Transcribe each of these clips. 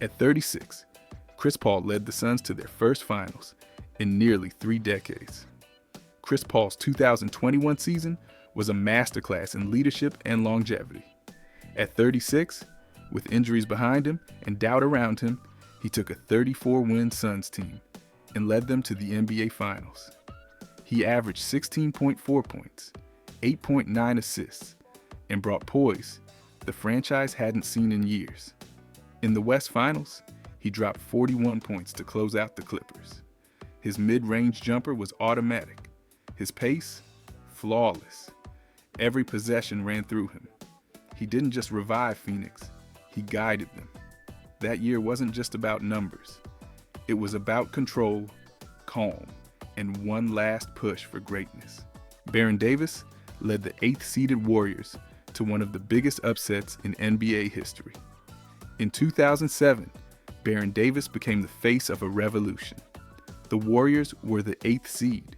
At 36, Chris Paul led the Suns to their first finals in nearly 3 decades. Chris Paul's 2021 season was a masterclass in leadership and longevity. At 36, with injuries behind him and doubt around him, he took a 34-win Suns team and led them to the NBA Finals. He averaged 16.4 points, 8.9 assists, and brought poise the franchise hadn't seen in years. In the West Finals, he dropped 41 points to close out the Clippers. His mid-range jumper was automatic. His pace, flawless. Every possession ran through him. He didn't just revive Phoenix, he guided them. That year wasn't just about numbers. It was about control, calm, and one last push for greatness. Baron Davis led the 8th-seeded Warriors to one of the biggest upsets in NBA history. In 2007, Baron Davis became the face of a revolution. The Warriors were the 8th seed.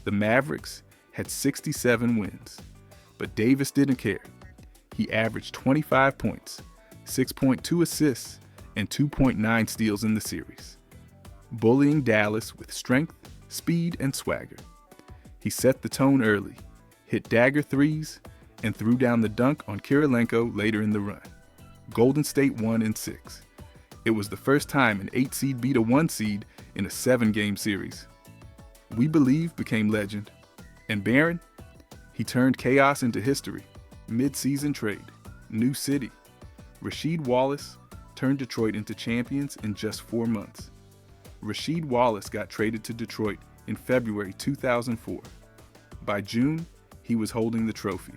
The Mavericks had 67 wins, but Davis didn't care. He averaged 25 points, 6.2 assists, and 2.9 steals in the series, bullying Dallas with strength, speed, and swagger. He set the tone early, hit dagger threes, and threw down the dunk on Kirilenko later in the run. Golden State won in 6. It was the first time an 8 seed beat a 1 seed in a 7-game series. We Believe became legend. And Baron? He turned chaos into history. Mid-season trade, new city. Rasheed Wallace turned Detroit into champions in just 4 months. Rasheed Wallace got traded to Detroit in February 2004. By June, he was holding the trophy.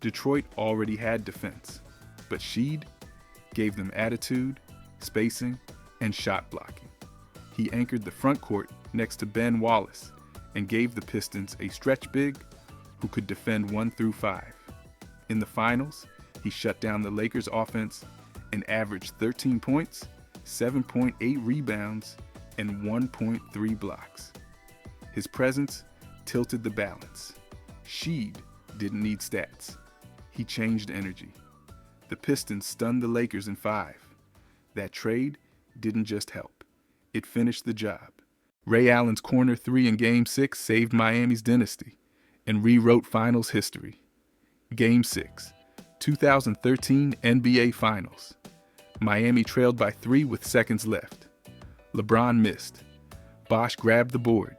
Detroit already had defense, but Sheed gave them attitude, spacing, and shot blocking. He anchored the front court next to Ben Wallace and gave the Pistons a stretch big who could defend 1 through 5. In the finals, he shut down the Lakers' offense and averaged 13 points, 7.8 rebounds, and 1.3 blocks. His presence tilted the balance. Sheed didn't need stats. He changed energy. The Pistons stunned the Lakers in 5. That trade didn't just help. It finished the job. Ray Allen's corner 3 in Game 6 saved Miami's dynasty and rewrote finals history. Game 6, 2013 NBA Finals. Miami trailed by 3 with seconds left. LeBron missed. Bosh grabbed the board.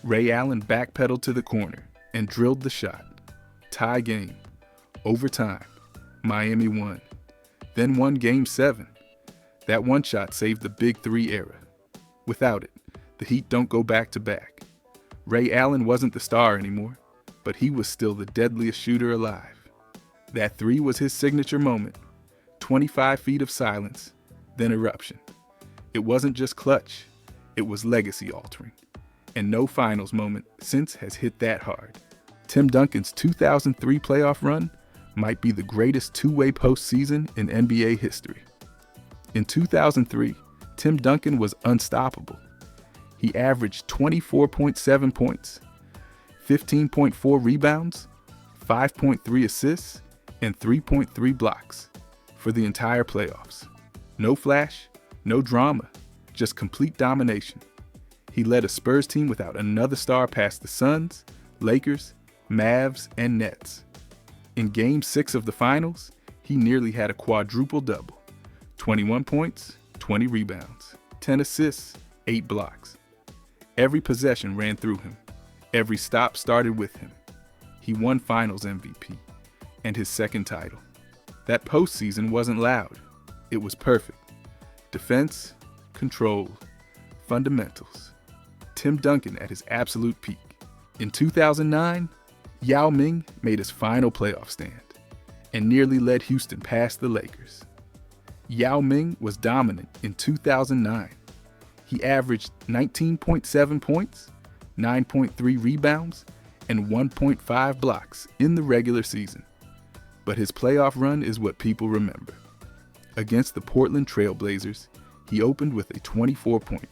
Ray Allen backpedaled to the corner and drilled the shot. Tie game. Overtime. Miami won. Then won Game 7. That one shot saved the Big 3 era. Without it, the Heat don't go back-to-back. Ray Allen wasn't the star anymore, but he was still the deadliest shooter alive. That 3 was his signature moment. 25 feet of silence, then eruption. It wasn't just clutch, it was legacy-altering. And no finals moment since has hit that hard. Tim Duncan's 2003 playoff run might be the greatest two-way postseason in NBA history. In 2003, Tim Duncan was unstoppable. He averaged 24.7 points, 15.4 rebounds, 5.3 assists, and 3.3 blocks for the entire playoffs. No flash, no drama, just complete domination. He led a Spurs team without another star past the Suns, Lakers, Mavs, and Nets. In Game 6 of the Finals, he nearly had a quadruple-double. 21 points, 20 rebounds, 10 assists, 8 blocks. Every possession ran through him. Every stop started with him. He won Finals MVP and his second title. That postseason wasn't loud. It was perfect. Defense, control, fundamentals. Tim Duncan at his absolute peak. In 2009, Yao Ming made his final playoff stand and nearly led Houston past the Lakers. Yao Ming was dominant in 2009. He averaged 19.7 points, 9.3 rebounds, and 1.5 blocks in the regular season. But his playoff run is what people remember. Against the Portland Trail Blazers, he opened with a 24-point,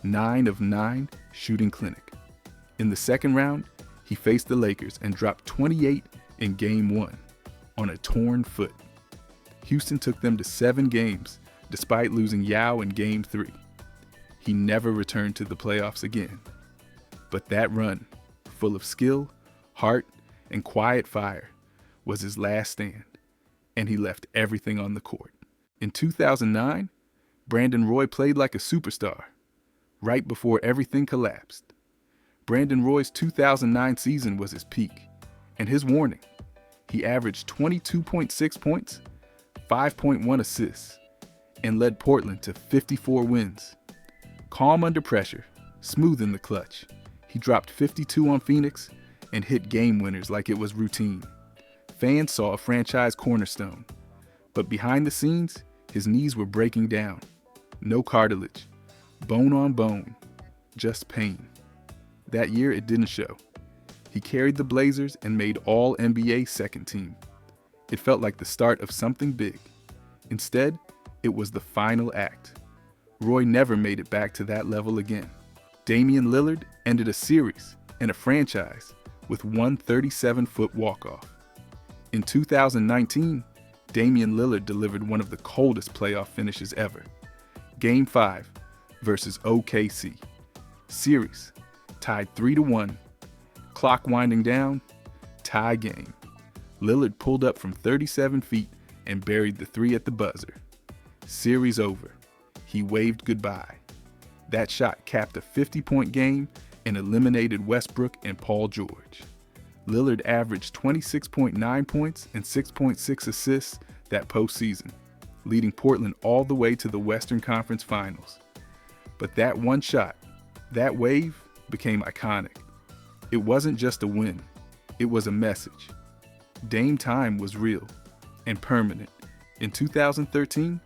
9 of 9 shooting clinic. In the second round, he faced the Lakers and dropped 28 in Game 1 on a torn foot. Houston took them to 7 games despite losing Yao in Game 3. He never returned to the playoffs again. But that run, full of skill, heart, and quiet fire, was his last stand, and he left everything on the court. In 2009, Brandon Roy played like a superstar, right before everything collapsed. Brandon Roy's 2009 season was his peak, and his warning: he averaged 22.6 points, 5.1 assists, and led Portland to 54 wins. Calm under pressure, smooth in the clutch, he dropped 52 on Phoenix and hit game winners like it was routine. Fans saw a franchise cornerstone, but behind the scenes, his knees were breaking down. No cartilage, bone on bone, just pain. That year, it didn't show. He carried the Blazers and made All-NBA second team. It felt like the start of something big. Instead, it was the final act. Roy never made it back to that level again. Damian Lillard ended a series and a franchise with one 37-foot walk-off. In 2019, Damian Lillard delivered one of the coldest playoff finishes ever. Game 5 versus OKC. Series tied 3-1. Clock winding down. Tie game. Lillard pulled up from 37 feet and buried the three at the buzzer. Series over. He waved goodbye. That shot capped a 50-point game and eliminated Westbrook and Paul George. Lillard averaged 26.9 points and 6.6 assists that postseason, leading Portland all the way to the Western Conference Finals. But that one shot, that wave, became iconic. It wasn't just a win, it was a message. Dame time was real and permanent. In 2013,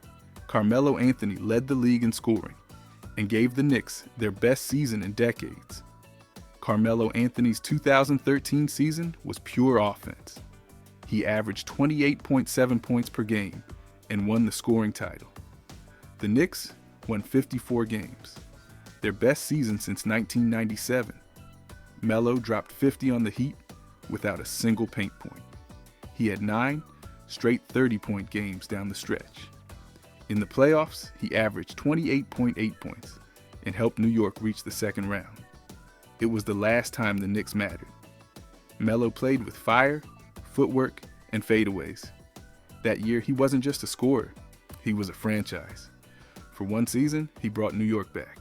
Carmelo Anthony led the league in scoring and gave the Knicks their best season in decades. Carmelo Anthony's 2013 season was pure offense. He averaged 28.7 points per game and won the scoring title. The Knicks won 54 games, their best season since 1997. Melo dropped 50 on the Heat without a single paint point. He had 9 straight 30-point games down the stretch. In the playoffs, he averaged 28.8 points and helped New York reach the second round. It was the last time the Knicks mattered. Melo played with fire, footwork, and fadeaways. That year, he wasn't just a scorer, he was a franchise. For one season, he brought New York back.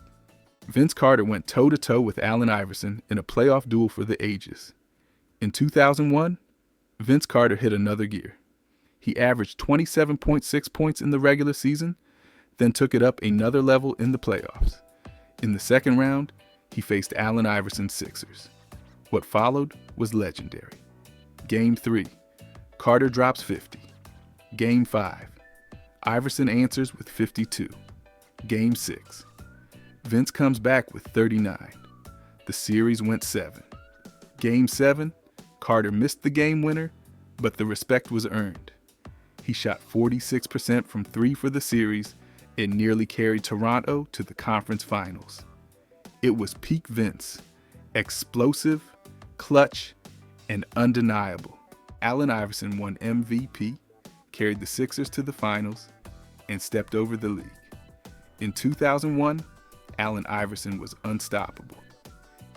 Vince Carter went toe-to-toe with Allen Iverson in a playoff duel for the ages. In 2001, Vince Carter hit another gear. He averaged 27.6 points in the regular season, then took it up another level in the playoffs. In the second round, he faced Allen Iverson's Sixers. What followed was legendary. Game 3, Carter drops 50. Game 5, Iverson answers with 52. Game 6, Vince comes back with 39. The series went 7. Game 7, Carter missed the game winner, but the respect was earned. He shot 46% from 3 for the series and nearly carried Toronto to the conference finals. It was peak Vince, explosive, clutch, and undeniable. Allen Iverson won MVP, carried the Sixers to the finals, and stepped over the league. In 2001, Allen Iverson was unstoppable.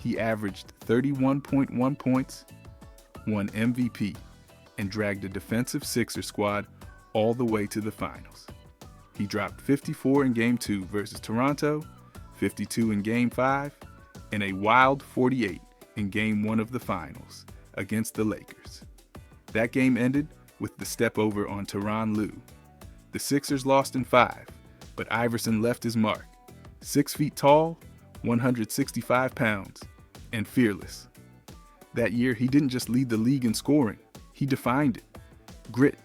He averaged 31.1 points, won MVP, and dragged a defensive Sixers squad all the way to the finals. He dropped 54 in Game 2 versus Toronto, 52 in Game 5, and a wild 48 in Game 1 of the finals against the Lakers. That game ended with the step over on Tyronn Lue. The Sixers lost in 5, but Iverson left his mark. 6 feet tall, 165 pounds, and fearless. That year, he didn't just lead the league in scoring, he defined it. Grit,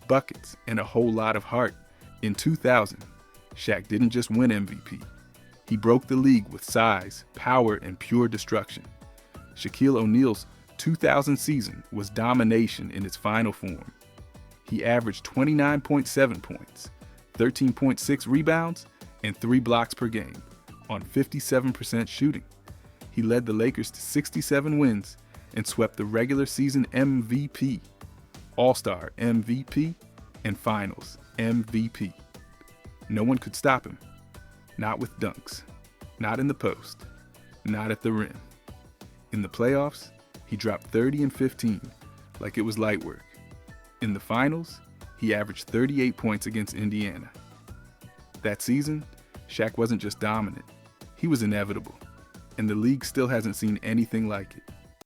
buckets, and a whole lot of heart. In 2000, Shaq didn't just win MVP. He broke the league with size, power, and pure destruction. Shaquille O'Neal's 2000 season was domination in its final form. He averaged 29.7 points, 13.6 rebounds, and 3 blocks per game on 57% shooting. He led the Lakers to 67 wins and swept the regular season MVP, All-Star MVP, and Finals MVP. No one could stop him. Not with dunks. Not in the post. Not at the rim. In the playoffs, he dropped 30 and 15 like it was light work. In the finals, he averaged 38 points against Indiana. That season, Shaq wasn't just dominant, he was inevitable, and the league still hasn't seen anything like it.